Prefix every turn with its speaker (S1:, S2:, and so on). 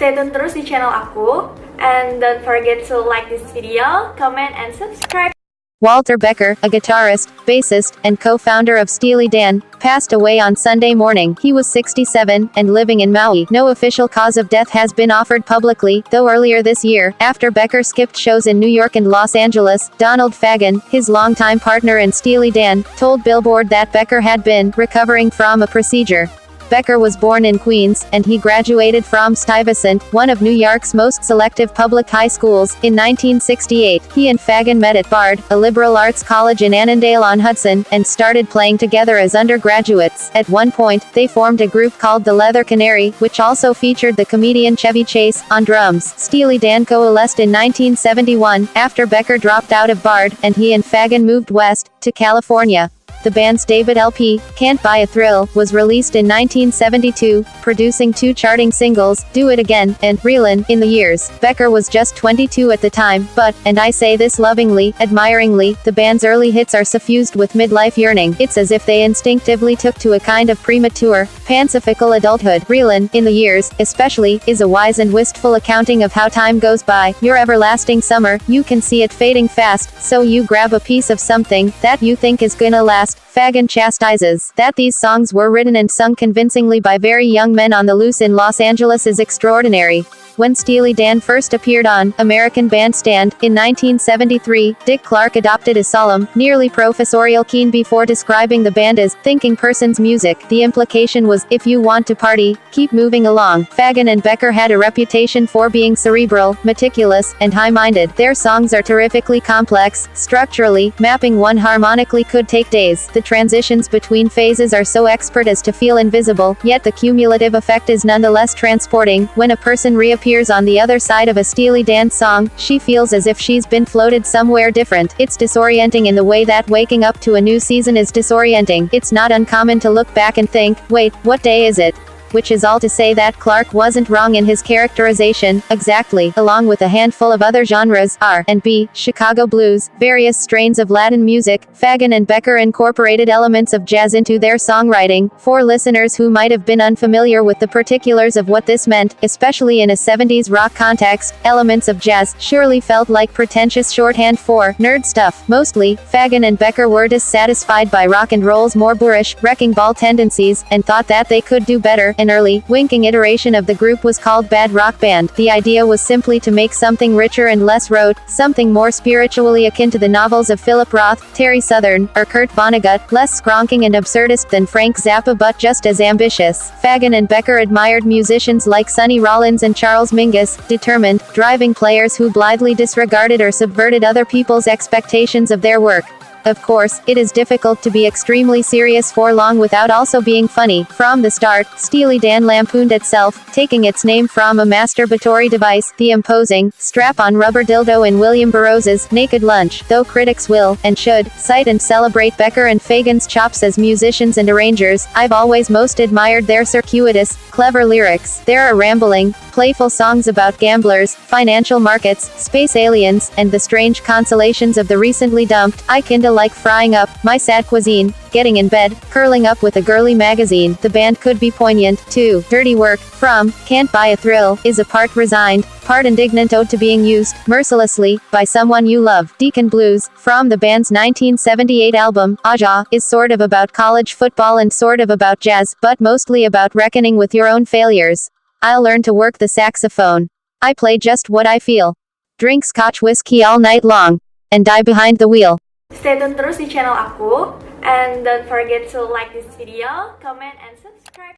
S1: Stay tune terus di channel aku, and don't forget to like this video, comment, and subscribe.
S2: Walter Becker, a guitarist, bassist, and co-founder of Steely Dan, passed away on Sunday morning. He was 67, and living in Maui. No official cause of death has been offered publicly, though earlier this year, after Becker skipped shows in New York and Los Angeles, Donald Fagen, his longtime partner in Steely Dan, told Billboard that Becker had been recovering from a procedure. Becker was born in Queens, and he graduated from Stuyvesant, one of New York's most selective public high schools, in 1968. He and Fagen met at Bard, a liberal arts college in Annandale-on-Hudson, and started playing together as undergraduates. At one point, they formed a group called the Leather Canary, which also featured the comedian Chevy Chase on drums. Steely Dan coalesced in 1971, after Becker dropped out of Bard, and he and Fagen moved west, to California. The band's debut LP, Can't Buy a Thrill, was released in 1972, producing two charting singles, Do It Again, and Reelin'. In the years, Becker was just 22 at the time, but, and I say this lovingly, admiringly, the band's early hits are suffused with midlife yearning. It's as if they instinctively took to a kind of premature, pansifical adulthood. Reelin', in the years, especially, is a wise and wistful accounting of how time goes by. Your everlasting summer, you can see it fading fast, so you grab a piece of something that you think is gonna last. Fagen chastises that these songs were written and sung convincingly by very young men on the loose in Los Angeles is extraordinary. When Steely Dan first appeared on American Bandstand, in 1973, Dick Clark adopted a solemn, nearly professorial keen before describing the band as thinking person's music. The implication was, if you want to party, keep moving along. Fagen and Becker had a reputation for being cerebral, meticulous, and high-minded. Their songs are terrifically complex, structurally, mapping one harmonically could take days. The transitions between phases are so expert as to feel invisible, yet the cumulative effect is nonetheless transporting. When a person reappears on the other side of a Steely Dan song, she feels as if she's been floated somewhere different. It's disorienting in the way that waking up to a new season is disorienting. It's not uncommon to look back and think, wait, what day is it? Which is all to say that Clark wasn't wrong in his characterization, exactly. Along with a handful of other genres, R&B, Chicago blues, various strains of Latin music, Fagen and Becker incorporated elements of jazz into their songwriting. For listeners who might have been unfamiliar with the particulars of what this meant, especially in a 70s rock context, elements of jazz surely felt like pretentious shorthand for nerd stuff. Mostly, Fagen and Becker were dissatisfied by rock and roll's more boorish, wrecking ball tendencies, and thought that they could do better. An early, winking iteration of the group was called Bad Rock Band. The idea was simply to make something richer and less rote, something more spiritually akin to the novels of Philip Roth, Terry Southern, or Kurt Vonnegut, less skronking and absurdist than Frank Zappa but just as ambitious. Fagen and Becker admired musicians like Sonny Rollins and Charles Mingus, determined, driving players who blithely disregarded or subverted other people's expectations of their work. Of course, it is difficult to be extremely serious for long without also being funny. From the start, Steely Dan lampooned itself, taking its name from a masturbatory device, the imposing, strap-on rubber dildo in William Burroughs's Naked Lunch. Though critics will, and should, cite and celebrate Becker and Fagen's chops as musicians and arrangers, I've always most admired their circuitous, clever lyrics. There are rambling, playful songs about gamblers, financial markets, space aliens, and the strange consolations of the recently dumped. I kinda like frying up my sad cuisine, getting in bed, curling up with a girly magazine. The band could be poignant, too. Dirty Work, from Can't Buy a Thrill, is a part resigned, part indignant ode to being used, mercilessly, by someone you love. Deacon Blues, from the band's 1978 album, Aja, is sort of about college football and sort of about jazz, but mostly about reckoning with your own failures. I'll learn to work the saxophone. I play just what I feel. Drink Scotch whiskey all night long. And die behind the wheel.
S1: Stay tune terus di channel aku, and don't forget to like this video, comment, and subscribe.